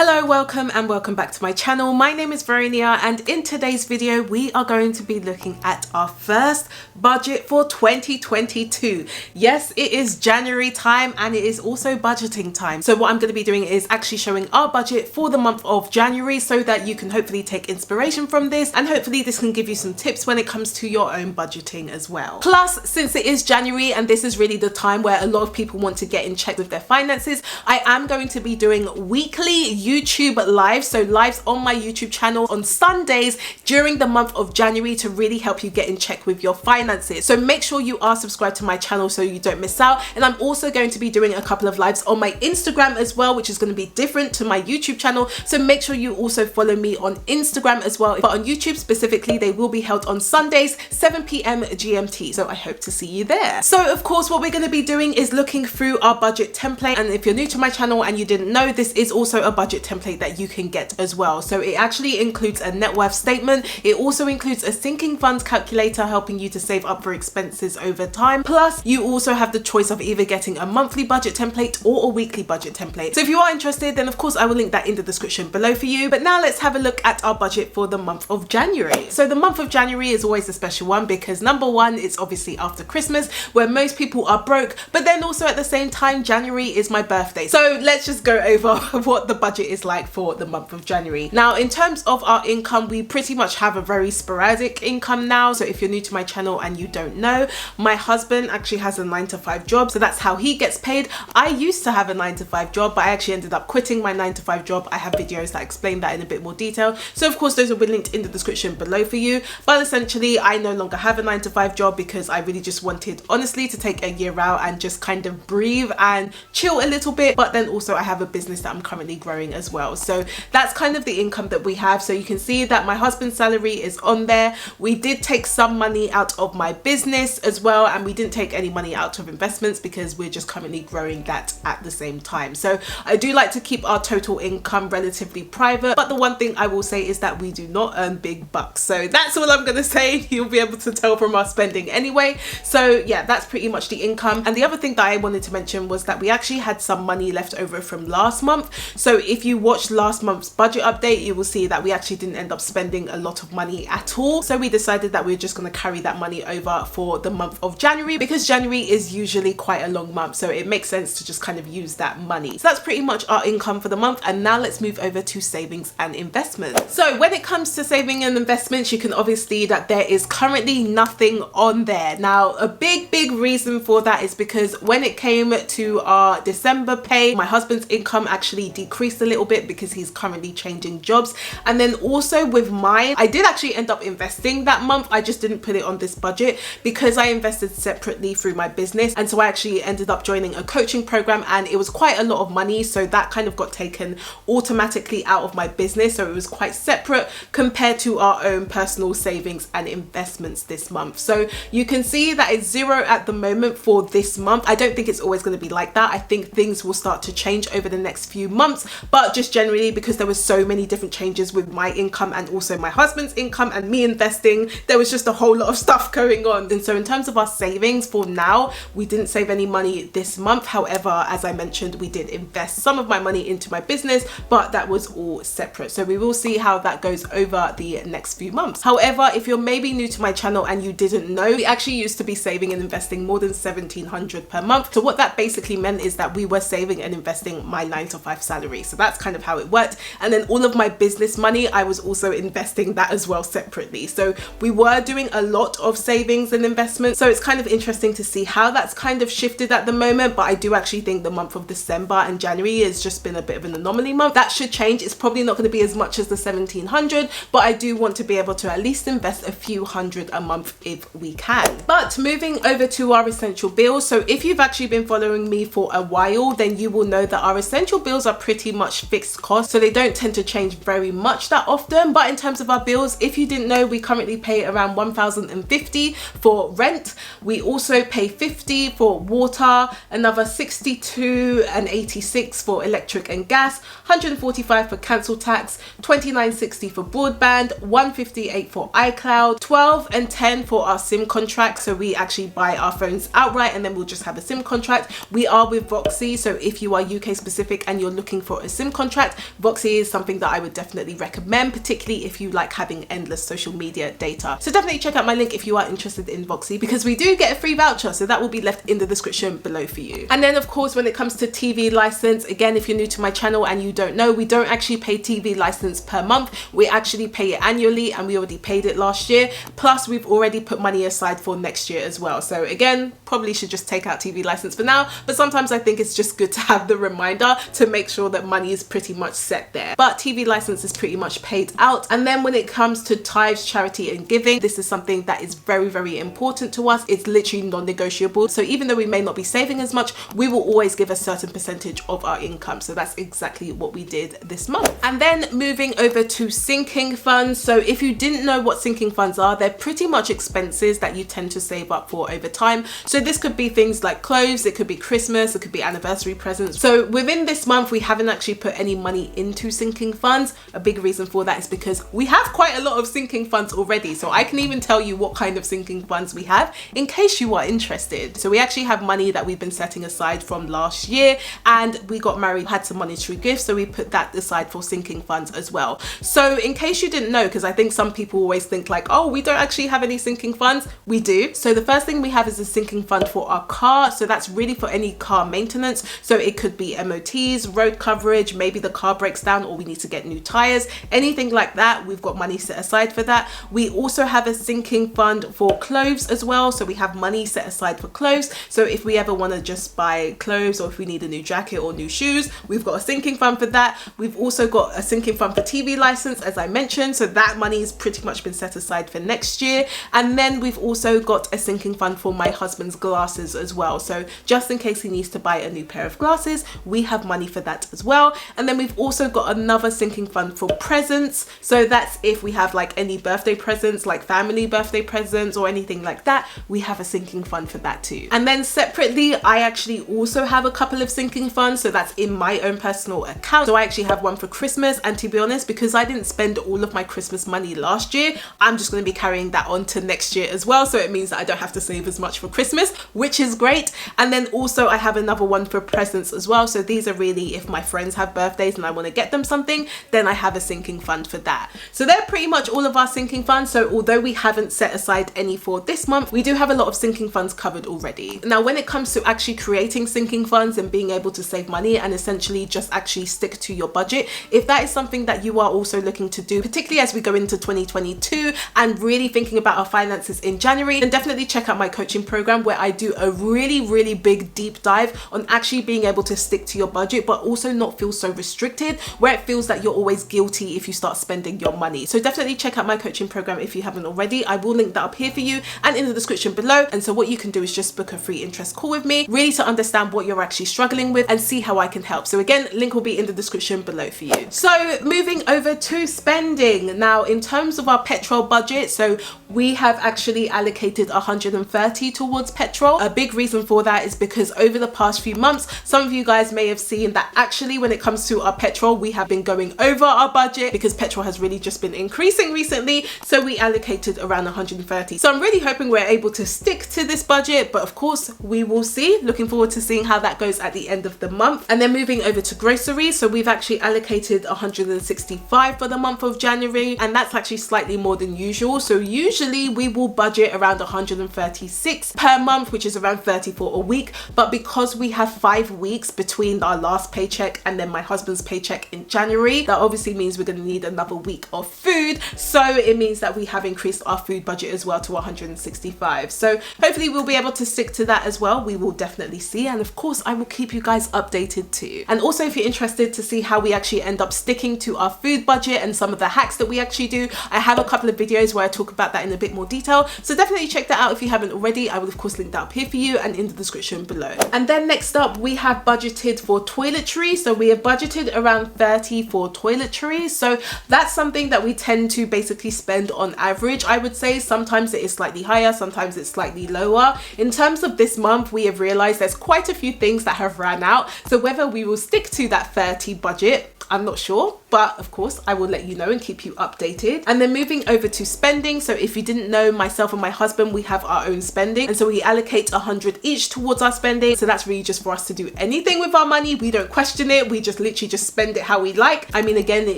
Hello, welcome back to my channel. My name is Veronia, and in today's video we are going to be looking at our first budget for 2022. Yes, it is January time and it is also budgeting time. So what I'm going to be doing is actually showing our budget for the month of January so that you can hopefully take inspiration from this, and hopefully this can give you some tips when it comes to your own budgeting as well. Plus, since it is January and this is really the time where a lot of people want to get in check with their finances, I am going to be doing weekly YouTube lives, so lives on my YouTube channel on Sundays during the month of January to really help you get in check with your finances. So make sure you are subscribed to my channel so you don't miss out. And I'm also going to be doing a couple of lives on my Instagram as well, which is going to be different to my YouTube channel. So make sure you also follow me on Instagram as well. But on YouTube specifically, they will be held on Sundays, 7 p.m. GMT. So I hope to see you there. So of course, what we're going to be doing is looking through our budget template. And if you're new to my channel and you didn't know, this is also a budget template that you can get as well. So it actually includes a net worth statement. It also includes a sinking funds calculator helping you to save up for expenses over time. Plus you also have the choice of either getting a monthly budget template or a weekly budget template. So if you are interested, then of course I will link that in the description below for you. But now let's have a look at our budget for the month of January. So the month of January is always a special one because number one, it's obviously after Christmas where most people are broke, but then also at the same time January is my birthday. So let's just go over what the budget is like for the month of January. Now in terms of our income, we pretty much have a very sporadic income now. So if you're new to my channel and you don't know, my husband actually has a 9-to-5 job, so that's how he gets paid. I used to have a 9-to-5 job, but I actually ended up quitting my 9-to-5 job. I have videos that explain that in a bit more detail, so of course those will be linked in the description below for you. But essentially I no longer have a 9-to-5 job because I really just wanted honestly to take a year out and just kind of breathe and chill a little bit. But then also I have a business that I'm currently growing as well, so that's kind of the income that we have. So you can see that my husband's salary is on there. We did take some money out of my business as well, and we didn't take any money out of investments because we're just currently growing that at the same time. So I do like to keep our total income relatively private, but the one thing I will say is that we do not earn big bucks. So that's all I'm gonna say. You'll be able to tell from our spending anyway. So yeah, that's pretty much the income. And the other thing that I wanted to mention was that we actually had some money left over from last month. So if you watched last month's budget update, you will see that we actually didn't end up spending a lot of money at all. So we decided that we're just going to carry that money over for the month of January because January is usually quite a long month, so it makes sense to just kind of use that money. So that's pretty much our income for the month. And now let's move over to savings and investments. So when it comes to saving and investments, you can obviously see that there is currently nothing on there. Now a big reason for that is because when it came to our December pay, my husband's income actually decreased a little bit because he's currently changing jobs. And then also with mine, I did actually end up investing that month. I just didn't put it on this budget because I invested separately through my business, and so I actually ended up joining a coaching program and it was quite a lot of money, so that kind of got taken automatically out of my business. So it was quite separate compared to our own personal savings and investments this month. So you can see that it's zero at the moment for this month. I don't think it's always going to be like that. I think things will start to change over the next few months, but just generally because there was so many different changes with my income and also my husband's income and me investing, there was just a whole lot of stuff going on. And so in terms of our savings for now, we didn't save any money this month. However, as I mentioned, we did invest some of my money into my business, but that was all separate. So we will see how that goes over the next few months. However, if you're maybe new to my channel and you didn't know, we actually used to be saving and investing more than $1,700 per month. So what that basically meant is that we were saving and investing my 9-to-5 salary. So that's kind of how it worked. And then all of my business money, I was also investing that as well separately. So we were doing a lot of savings and investments. So it's kind of interesting to see how that's kind of shifted at the moment. But I do actually think the month of December and January has just been a bit of an anomaly month. That should change. It's probably not going to be as much as the 1,700, but I do want to be able to at least invest a few hundred a month if we can. But moving over to our essential bills. So if you've actually been following me for a while, then you will know that our essential bills are pretty much fixed costs. So they don't tend to change very much that often. But in terms of our bills, if you didn't know, we currently pay around $1,050 for rent. We also pay $50 for water, another $62 and $86 for electric and gas, $145 for council tax, $29.60 for broadband, $158 for iCloud, $12 and $10 for our SIM contract. So we actually buy our phones outright and then we'll just have a SIM contract. We are with Roxy, so if you are UK specific and you're looking for a SIM subscription contract, Voxy is something that I would definitely recommend, particularly if you like having endless social media data. So definitely check out my link if you are interested in Voxy, because we do get a free voucher, so that will be left in the description below for you. And then of course, when it comes to TV license, again, if you're new to my channel and you don't know, we don't actually pay TV license per month. We actually pay it annually, and we already paid it last year. Plus we've already put money aside for next year as well. So again, probably should just take out TV license for now, but sometimes I think it's just good to have the reminder to make sure that money is pretty much set there. But TV license is pretty much paid out. And then when it comes to tithes, charity and giving, this is something that is very, very important to us. It's literally non-negotiable. So even though we may not be saving as much, we will always give a certain percentage of our income. So that's exactly what we did this month. And then moving over to sinking funds. So if you didn't know what sinking funds are, they're pretty much expenses that you tend to save up for over time. So this could be things like clothes, it could be Christmas, it could be anniversary presents. So within this month, we haven't actually put any money into sinking funds. A big reason for that is because we have quite a lot of sinking funds already. So I can even tell you what kind of sinking funds we have in case you are interested. So we actually have money that we've been setting aside from last year, and we got married, had some monetary gifts, so we put that aside for sinking funds as well. So in case you didn't know, because I think some people always think like, oh, we don't actually have any sinking funds. We do. So the first thing we have is a sinking fund for our car. So that's really for any car maintenance. So it could be MOTs, road coverage, maybe the car breaks down or we need to get new tires, anything like that. We've got money set aside for that. We also have a sinking fund for clothes as well. So we have money set aside for clothes. So if we ever want to just buy clothes, or if we need a new jacket or new shoes, we've got a sinking fund for that. We've also got a sinking fund for TV license, as I mentioned. So that money has pretty much been set aside for next year. And then we've also got a sinking fund for my husband's glasses as well. So just in case he needs to buy a new pair of glasses, we have money for that as well. And then we've also got another sinking fund for presents. So that's if we have like any birthday presents, like family birthday presents or anything like that, we have a sinking fund for that too. And then separately, I actually also have a couple of sinking funds. So that's in my own personal account. So I actually have one for Christmas, and to be honest, because I didn't spend all of my Christmas money last year, I'm just going to be carrying that on to next year as well. So it means that I don't have to save as much for Christmas, which is great. And then also I have another one for presents as well. So these are really if my friends have birthdays and I want to get them something, then I have a sinking fund for that. So they're pretty much all of our sinking funds. So although we haven't set aside any for this month, we do have a lot of sinking funds covered already. Now, when it comes to actually creating sinking funds and being able to save money and essentially just actually stick to your budget, if that is something that you are also looking to do, particularly as we go into 2022 and really thinking about our finances in January, then definitely check out my coaching program, where I do a really big deep dive on actually being able to stick to your budget, but also not feel so restricted where it feels that you're always guilty if you start spending your money. So definitely check out my coaching program if you haven't already. I will link that up here for you and in the description below. And so what you can do is just book a free interest call with me, really to understand what you're actually struggling with and see how I can help. So again, link will be in the description below for you. So moving over to spending. Now, in terms of our petrol budget, so we have actually allocated 130 towards petrol. A big reason for that is because over the past few months, some of you guys may have seen that actually when it comes to our petrol, we have been going over our budget because petrol has really just been increasing recently. So we allocated around 130. So I'm really hoping we're able to stick to this budget, but of course we will see. Looking forward to seeing how that goes at the end of the month. And then moving over to groceries. So we've actually allocated 165 for the month of January, and that's actually slightly more than usual. So usually we will budget around 136 per month, which is around 34 a week. But because we have 5 weeks between our last paycheck and then my husband's paycheck in January, that obviously means we're going to need another week of food. So it means that we have increased our food budget as well to 165. So hopefully we'll be able to stick to that as well. We will definitely see. And of course, I will keep you guys updated too. And also, if you're interested to see how we actually end up sticking to our food budget and some of the hacks that we actually do, I have a couple of videos where I talk about that in a bit more detail. So definitely check that out if you haven't already. I will of course link that up here for you and in the description below. And then next up, we have budgeted for toiletries. So we have budgeted around 30 for toiletries. So that's something that we tend to basically spend on average. I would say sometimes it is slightly higher, sometimes it's slightly lower. In terms of this month, we have realized there's quite a few things that have ran out. So whether we will stick to that 30 budget, I'm not sure. but of course I will let you know and keep you updated. And then moving over to spending, so if you didn't know, myself and my husband, we have our own spending, and so we allocate 100 each towards our spending. So that's really just for us to do anything with our money. We don't question it, we just literally just spend it how we like. I mean, again, it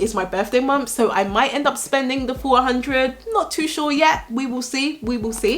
is my birthday month, so I might end up spending the full 100, not too sure yet, we will see.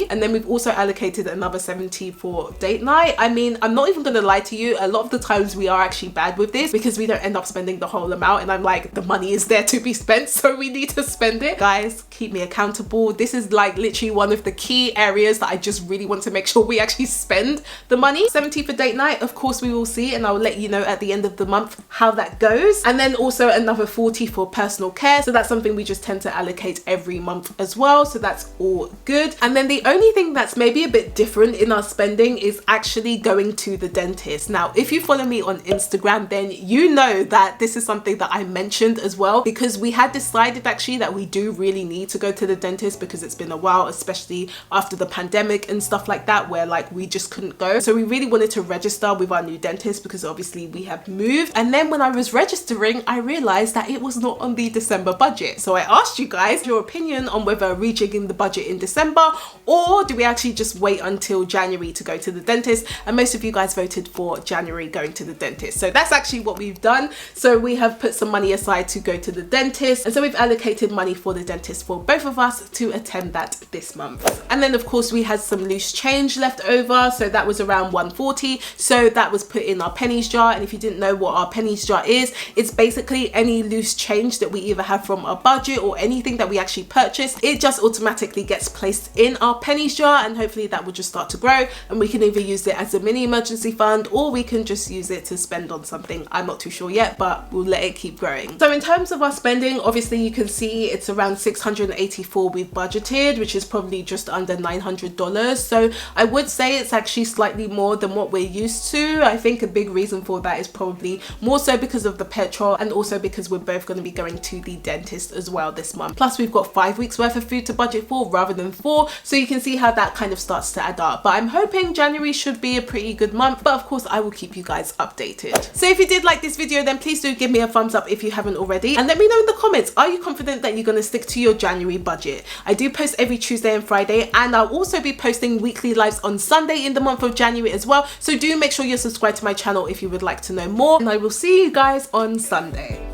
And then we've also allocated another 70 for date night. I mean, I'm not even gonna lie to you, a lot of the times we are actually bad with this because we don't end up spending the whole amount, and I'm like, the money is there to be spent, so we need to spend it. Guys, keep me accountable. This is like literally one of the key areas that I just really want to make sure we actually spend the money. 70 for date night, of course we will see, and I'll let you know at the end of the month how that goes. And then also another 40 for personal care, so that's something we just tend to allocate every month as well, so that's all good. And then the only thing that's maybe a bit different in our spending is actually going to the dentist. Now, if you follow me on Instagram, then you know that this is something that I mentioned as well, because we had decided actually that we do really need to go to the dentist because it's been a while, especially after the pandemic and stuff like that, where like we just couldn't go. So we really wanted to register with our new dentist because obviously we have moved. And then when I was registering, I realized that it was not on the December budget. So I asked you guys your opinion on whether rejigging the budget in December, or do we actually just wait until January to go to the dentist? And most of you guys voted for January going to the dentist. So that's actually what we've done. So we have put some money aside to go to the dentist, and so we've allocated money for the dentist for both of us to attend that this month. And then of course we had some loose change left over, so that was around 140, so that was put in our pennies jar. And if you didn't know what our pennies jar is, it's basically any loose change that we either have from our budget or anything that we actually purchase. It just automatically gets placed in our pennies jar, and hopefully that will just start to grow, and we can either use it as a mini emergency fund, or we can just use it to spend on something. I'm not too sure yet, but we'll let it keep growing. So in terms of our spending, obviously you can see it's around 684 we've budgeted, which is probably just under $900. So I would say it's actually slightly more than what we're used to. I think a big reason for that is probably more so because of the petrol, and also because we're both going to be going to the dentist as well this month. Plus we've got 5 weeks worth of food to budget for rather than 4, so you can see how that kind of starts to add up. But I'm hoping January should be a pretty good month, but of course I will keep you guys updated. So if you did like this video, then please do give me a thumbs up if you haven't already, and let me know in the comments, are you confident that you're going to stick to your January budget? I do post every Tuesday and Friday, and I'll also be posting weekly lives on Sunday in the month of January as well, so do make sure you're subscribed to my channel if you would like to know more, and I will see you guys on Sunday.